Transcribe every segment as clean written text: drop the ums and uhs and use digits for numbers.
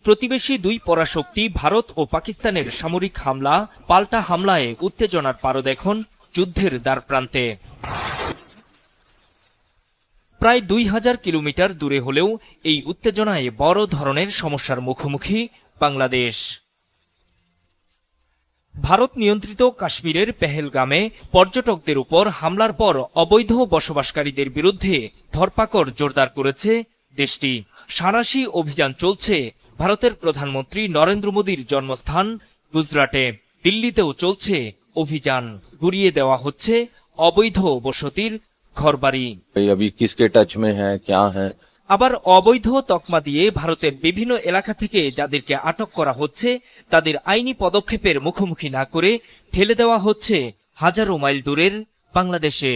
প্রতিবেশী দুই পরাশক্তি ভারত ও পাকিস্তানের সামরিক হামলা পাল্টা হামলায় উত্তেজনার পারদ এখন যুদ্ধের দ্বারপ্রান্তে। প্রায় 2000 কিলোমিটার দূরে হলেও এই উত্তেজনায় বড় ধরনের সমস্যার মুখোমুখি বাংলাদেশ। ভারত নিয়ন্ত্রিত কাশ্মীরের পেহেলগামে পর্যটকদের উপর হামলার পর অবৈধ বসবাসকারীদের বিরুদ্ধে ধরপাকড় জোরদার করেছে দেশটি। সাঁড়াশি অভিযান চলছে ভারতের প্রধানমন্ত্রী নরেন্দ্র মোদীর জন্মস্থান গুজরাটে। দিল্লিতেও চলছে অভিযান, গুড়িয়ে দেওয়া হচ্ছে অবৈধ বসতির ঘরবাড়ি। আবার অবৈধ তকমা দিয়ে ভারতের বিভিন্ন এলাকা থেকে যাদেরকে আটক করা হচ্ছে তাদের আইনি পদক্ষেপের মুখোমুখি না করে ঠেলে দেওয়া হচ্ছে হাজারো মাইল দূরের বাংলাদেশে।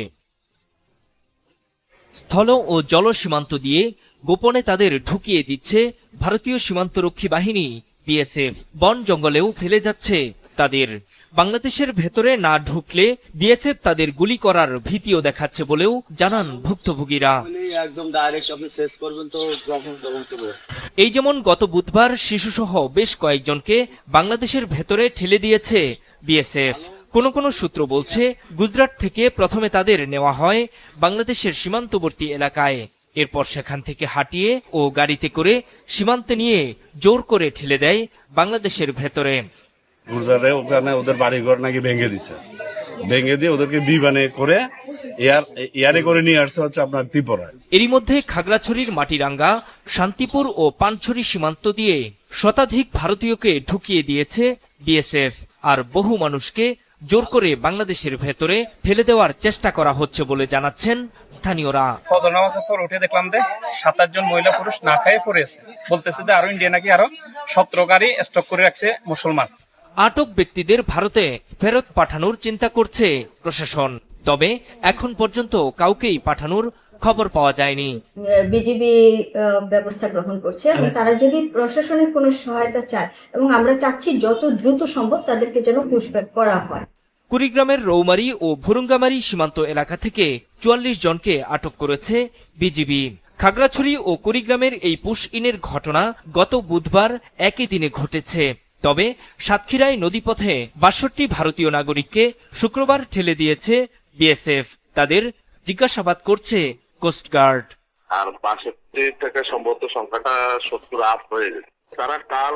স্থল ও জল সীমান্ত দিয়ে গোপনে তাদের ঢুকিয়ে দিচ্ছে ভারতীয় সীমান্তরক্ষী বাহিনী বিএসএফ। বন জঙ্গলেও ফেলে যাচ্ছে তাদের। বাংলাদেশের ভেতরে না ঢুকলে বিএসএফ তাদের গুলি করার ভীতিও দেখাচ্ছে বলেও জানান ভুক্তভোগীরা। এই যেমন গত বুধবার শিশুসহ বেশ কয়েকজনকে বাংলাদেশের ভেতরে ঠেলে দিয়েছে বিএসএফ। কোনো সূত্র বলছে গুজরাট থেকে প্রথমে তাদের নেওয়া হয় বাংলাদেশের সীমান্তবর্তী এলাকায়, এরপর সেখান থেকে হাঁটিয়ে ও গাড়িতে করে সীমান্তে নিয়ে জোর করে ঠেলে দেয় বাংলাদেশের ভেতরে। গুজরাটে ওখানে ওদের বাড়িঘর নাকি ভেঙে দিয়ে ওদেরকে বিমানে করে এয়ারে করে নিয়ে আসছে হচ্ছে আপনার ত্রিপুরায়। এরই মধ্যে খাগড়াছড়ির মাটিরাঙ্গা, শান্তিপুর ও পানছড়ি সীমান্ত দিয়ে শতাধিক ভারতীয়কে ঢুকিয়ে দিয়েছে বিএসএফ। আর বহু মানুষকে জোর করে বাংলাদেশের ভেতরে ঠেলে দেওয়ার চেষ্টা করা হচ্ছে বলে জানাচ্ছেন স্থানীয়রা। ফজর নামাজের পর উঠে দেখলাম যে 7-8 জন মহিলা পুরুষ না খেয়ে পড়েছে। বলতেছে যে আরো ইন্ডিয়া নাকি আরো 17 গাড়ি স্টক করে রাখছে মুসলমান। আটক ব্যক্তিদের ভারতে ফেরত পাঠানোর চিন্তা করছে প্রশাসন, তবে এখন পর্যন্ত কাউকেই পাঠানোর খবর পাওয়া যায়নি। বিজিবি ব্যবস্থা গ্রহণ করছে এবং তারা যদি প্রশাসনের কোনো সহায়তা চায় এবং আমরা চাচ্ছি যত দ্রুত সম্ভব তাদেরকে যেন পুশব্যাক করা হয়। কুড়িগ্রামের রৌমারী ও ভুরুঙ্গামারী সীমান্ত এলাকা থেকে 44 জনকে আটক করেছে বিজিবি। খাগড়াছড়ি ও কুড়িগ্রামের এই পুশ ইনের ঘটনা গত বুধবার একই দিনে ঘটেছে। তবে সাতক্ষীরায় নদীপথে 62 ভারতীয় নাগরিককে শুক্রবার ঠেলে দিয়েছে বিএসএফ। তাদের জিজ্ঞাসাবাদ করছে কোস্টগার্ড। আর 62 টাকা সম্ভবত সংখ্যাটা 70 আপ হয়ে গেছে। তারা কাল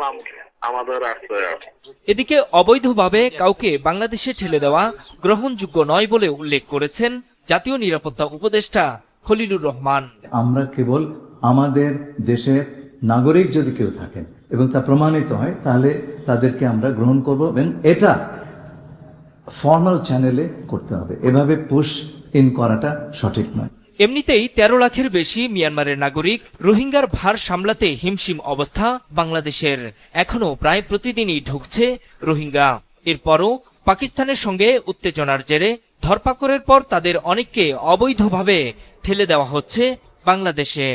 আমাদের আশ্রয় আছে। এদিকে অবৈধভাবে কাউকে বাংলাদেশে ঠেলে দেওয়া গ্রহণযোগ্য নয় বলে উল্লেখ করেছেন জাতীয় নিরাপত্তা উপদেষ্টা খলিলুর রহমান। আমরা কেবল আমাদের দেশের নাগরিক যদি কেউ থাকেন এবং তা প্রমাণিত হয় তাহলে তাদেরকে আমরা গ্রহণ করব এবং এটা ফর্মাল চ্যানেলে করতে হবে। এভাবে পুশ ইন করাটা সঠিক নয়। এমনিতেই 13 লাখের বেশি মিয়ানমারের নাগরিক রোহিঙ্গার ভার সামলাতে হিমশিম অবস্থা বাংলাদেশের। এখনো প্রায় প্রতিদিনই ঢুকছে রোহিঙ্গা। এরপরও পাকিস্তানের সঙ্গে উত্তেজনার জেরে ধরপাকড়ের পর তাদের অনেককে অবৈধভাবে ঠেলে দেওয়া হচ্ছে বাংলাদেশে।